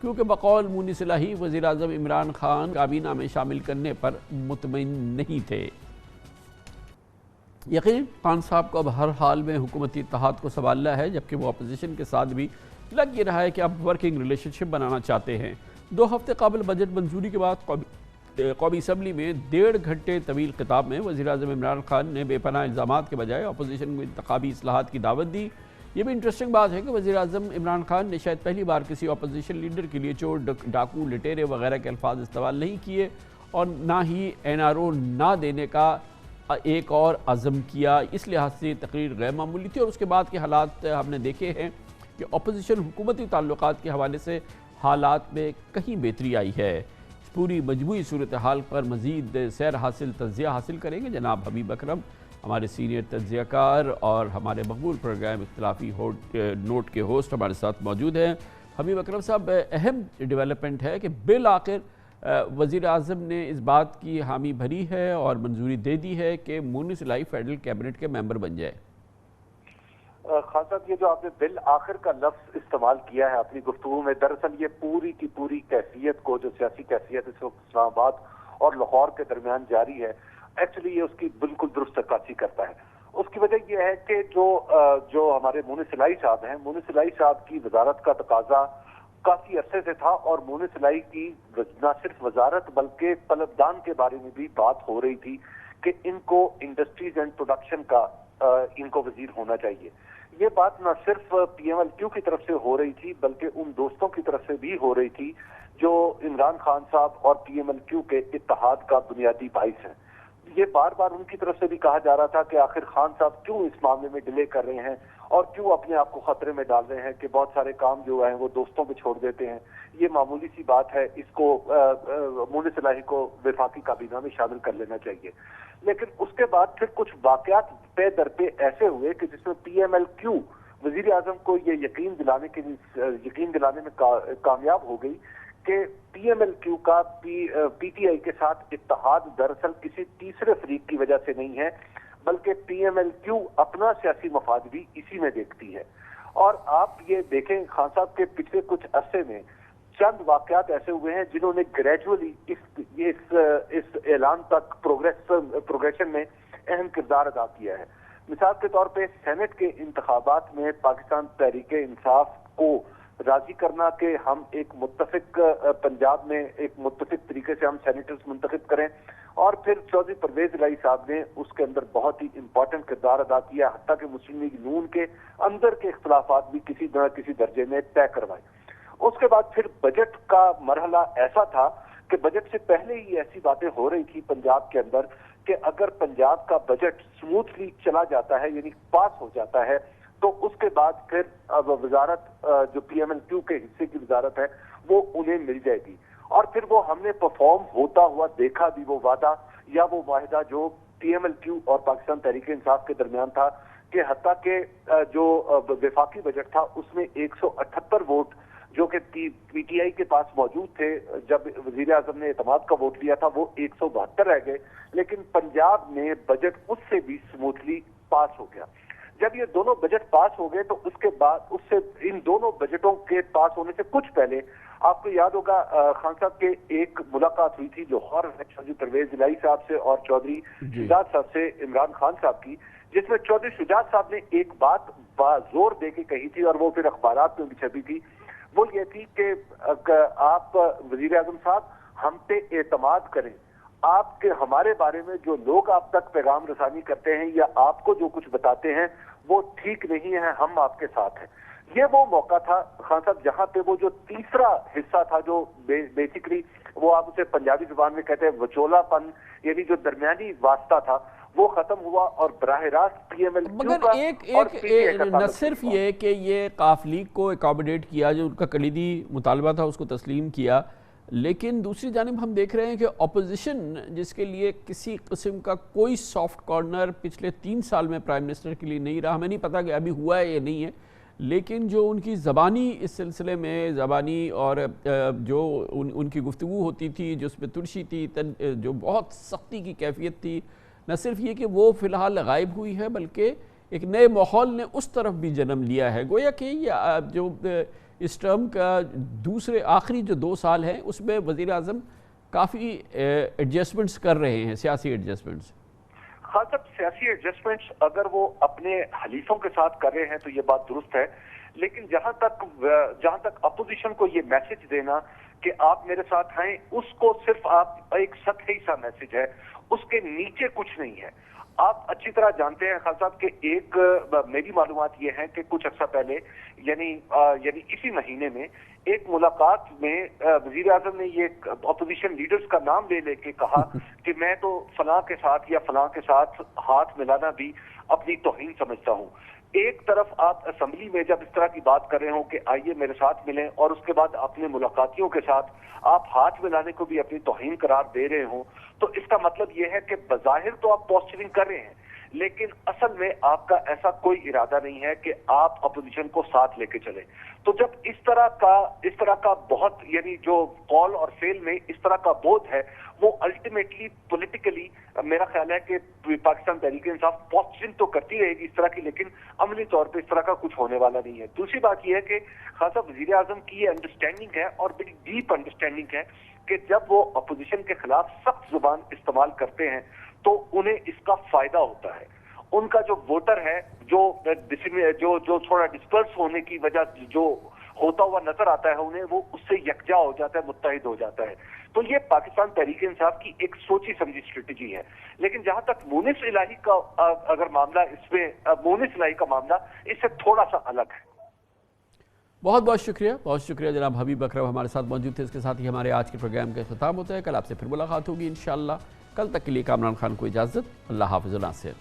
B: کیونکہ بقول مونس صلاحی وزیر اعظم عمران خان کابینہ میں شامل کرنے پر مطمئن نہیں تھے۔ یقین خان صاحب کو اب ہر حال میں حکومتی اتحاد کو سنبھالنا ہے، جبکہ وہ اپوزیشن کے ساتھ بھی لگ یہ رہا ہے کہ اب ورکنگ ریلیشن شپ بنانا چاہتے ہیں۔ 2 ہفتے قبل بجٹ منظوری کے بعد قومی اسمبلی میں 1.5 گھنٹے طویل خطاب میں وزیر اعظم عمران خان نے بے پناہ الزامات کے بجائے اپوزیشن کو انتخابی اصلاحات کی دعوت دی۔ یہ بھی انٹرسٹنگ بات ہے کہ وزیر اعظم عمران خان نے شاید پہلی بار کسی اپوزیشن لیڈر کے لیے چور، ڈاکو، لٹیرے وغیرہ کے الفاظ استعمال نہیں کیے، اور نہ ہی NRO نہ دینے کا ایک اور عزم کیا۔ اس لحاظ سے تقریر غیر معمولی تھی، اور اس کے بعد کے حالات ہم نے دیکھے ہیں کہ اپوزیشن حکومتی تعلقات کے حوالے سے حالات میں کہیں بہتری آئی ہے۔ اس پوری مجموعی صورتحال پر مزید تجزیہ حاصل کریں گے جناب حبیب اکرم، ہمارے سینئر تجزیہ کار اور ہمارے مقبول پروگرام اختلافی نوٹ کے ہوسٹ ہمارے ساتھ موجود ہیں۔ حبیب اکرم صاحب، اہم ڈیولپمنٹ ہے کہ بالآخر وزیر اعظم نے اس بات کی حامی بھری ہے اور منظوری دے دی ہے کہ مونس صلاحی فیڈرل کیبنٹ کے ممبر بن جائے۔
I: خان صاحب، یہ جو آپ نے بالآخر کا لفظ استعمال کیا ہے اپنی گفتگو میں، دراصل یہ پوری کی پوری کیفیت کو، جو سیاسی کیفیت اس وقت اسلام آباد اور لاہور کے درمیان جاری ہے، ایکچولی یہ اس کی بالکل درست عکاسی کرتا ہے۔ اس کی وجہ یہ ہے کہ جو ہمارے مونس صلاحی صاحب ہیں، مونس صلاحی صاحب کی وزارت کا تقاضا کافی عرصے سے تھا، اور مونس صلاحی کی نہ صرف وزارت بلکہ قلمدان کے بارے میں بھی بات ہو رہی تھی کہ ان کو انڈسٹریز اینڈ پروڈکشن کا ان کو وزیر ہونا چاہیے۔ یہ بات نہ صرف PMLQ کی طرف سے ہو رہی تھی بلکہ ان دوستوں کی طرف سے بھی ہو رہی تھی جو عمران خان صاحب اور PMLQ کے اتحاد کا بنیادی باعث ہیں۔ یہ بار بار ان کی طرف سے بھی کہا جا رہا تھا کہ آخر خان صاحب کیوں اس معاملے میں ڈیلے کر رہے ہیں اور کیوں اپنے آپ کو خطرے میں ڈال رہے ہیں کہ بہت سارے کام جو ہیں وہ دوستوں پہ چھوڑ دیتے ہیں۔ یہ معمولی سی بات ہے، اس کو مونس صلاحی کو وفاقی کابینہ میں شامل کر لینا چاہیے۔ لیکن اس کے بعد پھر کچھ واقعات پے در پہ ایسے ہوئے کہ جس میں PMLQ وزیر اعظم کو یہ یقین دلانے میں کامیاب ہو گئی کہ PMLQ کا PTI کے ساتھ اتحاد دراصل کسی تیسرے فریق کی وجہ سے نہیں ہے، بلکہ PMLQ اپنا سیاسی مفاد بھی اسی میں دیکھتی ہے۔ اور آپ یہ دیکھیں خان صاحب کے پچھلے کچھ عرصے میں چند واقعات ایسے ہوئے ہیں جنہوں نے گریجولی اس اعلان تک پروگریشن میں اہم کردار ادا کیا ہے۔ مثال کے طور پہ سینٹ کے انتخابات میں پاکستان تحریک انصاف کو راضی کرنا کہ ہم ایک متفق پنجاب میں ایک متفق طریقے سے ہم سینیٹرز منتخب کریں، اور پھر چودھری پرویز الہی صاحب نے اس کے اندر بہت ہی امپورٹنٹ کردار ادا کیا، حتیٰ کہ مسلم لیگ نون کے اندر کے اختلافات بھی کسی نہ کسی درجے میں طے کروائے۔ اس کے بعد پھر بجٹ کا مرحلہ ایسا تھا کہ بجٹ سے پہلے ہی ایسی باتیں ہو رہی تھی پنجاب کے اندر کہ اگر پنجاب کا بجٹ سموتھلی چلا جاتا ہے، یعنی پاس ہو جاتا ہے، تو اس کے بعد پھر وزارت جو PMLQ کے حصے کی وزارت ہے وہ انہیں مل جائے گی۔ اور پھر وہ ہم نے پرفارم ہوتا ہوا دیکھا بھی، وہ وعدہ یا وہ معاہدہ جو PMLQ اور پاکستان تحریک انصاف کے درمیان تھا، کہ حتیٰ کہ جو وفاقی بجٹ تھا اس میں 178 ووٹ جو کہ PTI کے پاس موجود تھے جب وزیر اعظم نے اعتماد کا ووٹ لیا تھا، وہ 172 رہ گئے، لیکن پنجاب میں بجٹ اس سے بھی سموتھلی پاس ہو گیا۔ جب یہ دونوں بجٹ پاس ہو گئے تو اس کے بعد اس سے ان دونوں بجٹوں کے پاس ہونے سے کچھ پہلے آپ کو یاد ہوگا خان صاحب کے ایک ملاقات ہوئی تھی لاہور میں چودھری پرویز الہی صاحب سے اور چودھری شجاعت صاحب سے عمران خان صاحب کی، جس میں چودھری شجاعت صاحب نے ایک بات زور دے کے کہی تھی اور وہ پھر اخبارات میں بھی چھپی تھی، وہ یہ تھی کہ آپ وزیر اعظم صاحب ہم پہ اعتماد کریں، آپ کے ہمارے بارے میں جو لوگ آپ تک پیغام رسانی کرتے ہیں یا آپ کو جو کچھ بتاتے ہیں وہ ٹھیک نہیں ہے، ہم آپ کے ساتھ ہیں۔ یہ وہ موقع تھا خان صاحب جہاں پہ وہ جو تیسرا حصہ تھا جو بیسیکلی وہ آپ اسے پنجابی زبان میں کہتے ہیں وچولا پن، یعنی جو درمیانی واسطہ تھا، وہ ختم ہوا اور براہ راست PMLQ کا
B: مگر نہ صرف یہ کہ یہ قاف لیگ کو اکاموڈیٹ کیا، جو ان کا کلیدی مطالبہ تھا اس کو تسلیم کیا، لیکن دوسری جانب ہم دیکھ رہے ہیں کہ اپوزیشن جس کے لیے کسی قسم کا کوئی سافٹ کارنر پچھلے 3 سال میں پرائم منسٹر کے لیے نہیں رہا، ہمیں نہیں پتا کہ ابھی ہوا ہے یا نہیں ہے، لیکن جو ان کی زبانی اس سلسلے میں زبانی اور جو ان کی گفتگو ہوتی تھی جو اس میں ترشی تھی، جو بہت سختی کی کیفیت تھی، نہ صرف یہ کہ وہ فی الحال غائب ہوئی ہے بلکہ ایک نئے ماحول نے اس طرف بھی جنم لیا ہے۔ گویا کہ یہ جو اس ٹرم کا دوسرے آخری جو 2 سال ہیں اس میں وزیر اعظم کافی ایڈجسٹمنٹس کر رہے ہیں، سیاسی ایڈجسٹمنٹس؟
I: خاص طور سیاسی ایڈجسٹمنٹس اگر وہ اپنے حلیفوں کے ساتھ کر رہے ہیں تو یہ بات درست ہے، لیکن جہاں تک اپوزیشن کو یہ میسج دینا کہ آپ میرے ساتھ ہیں، اس کو صرف آپ ایک سطحی سا میسج ہے، اس کے نیچے کچھ نہیں ہے۔ آپ اچھی طرح جانتے ہیں خان صاحب کہ ایک میری معلومات یہ ہے کہ کچھ عرصہ پہلے یعنی اسی مہینے میں ایک ملاقات میں وزیر اعظم نے یہ اپوزیشن لیڈرز کا نام لے کے کہا کہ میں تو فلاں کے ساتھ یا فلاں کے ساتھ ہاتھ ملانا بھی اپنی توہین سمجھتا ہوں۔ ایک طرف آپ اسمبلی میں جب اس طرح کی بات کر رہے ہوں کہ آئیے میرے ساتھ ملیں، اور اس کے بعد اپنے ملاقاتیوں کے ساتھ آپ ہاتھ ملانے کو بھی اپنی توہین قرار دے رہے ہوں، تو اس کا مطلب یہ ہے کہ بظاہر تو آپ پوسچرنگ کر رہے ہیں، لیکن اصل میں آپ کا ایسا کوئی ارادہ نہیں ہے کہ آپ اپوزیشن کو ساتھ لے کے چلیں۔ تو جب اس طرح کا بہت یعنی جو قول اور فعل میں اس طرح کا بودھ ہے، وہ الٹیمیٹلی پولیٹیکلی میرا خیال ہے کہ پاکستان تحریک انصاف پوسچرنگ تو کرتی رہے گی اس طرح کی، لیکن عملی طور پہ اس طرح کا کچھ ہونے والا نہیں ہے۔ دوسری بات یہ ہے کہ خاصا وزیر اعظم کی یہ انڈرسٹینڈنگ ہے اور بڑی ڈیپ انڈرسٹینڈنگ ہے کہ جب وہ اپوزیشن کے خلاف سخت زبان استعمال کرتے ہیں تو انہیں اس کا فائدہ ہوتا ہے۔ ان کا جو ووٹر ہے جو تھوڑا ڈسپرس ہونے کی وجہ جو ہوتا ہوا نظر آتا ہے انہیں، وہ اس سے یکجا ہو جاتا ہے، متحد ہو جاتا ہے۔ تو یہ پاکستان تحریک انصاف کی ایک سوچی سمجھی اسٹریٹجی ہے۔ لیکن جہاں تک مونس الہی کا اگر معاملہ، اس میں مونس الہی کا معاملہ اس سے تھوڑا سا الگ ہے۔
B: بہت بہت شکریہ جناب حبیب اکرم ہمارے ساتھ موجود تھے۔ اس کے ساتھ ہی ہمارے آج کے پروگرام کا اختتام ہوتا ہے۔ کل آپ سے پھر ملاقات ہوگی انشاءاللہ۔ کل تک کے لیے کامران خان کو اجازت، اللہ حافظ و ناصر۔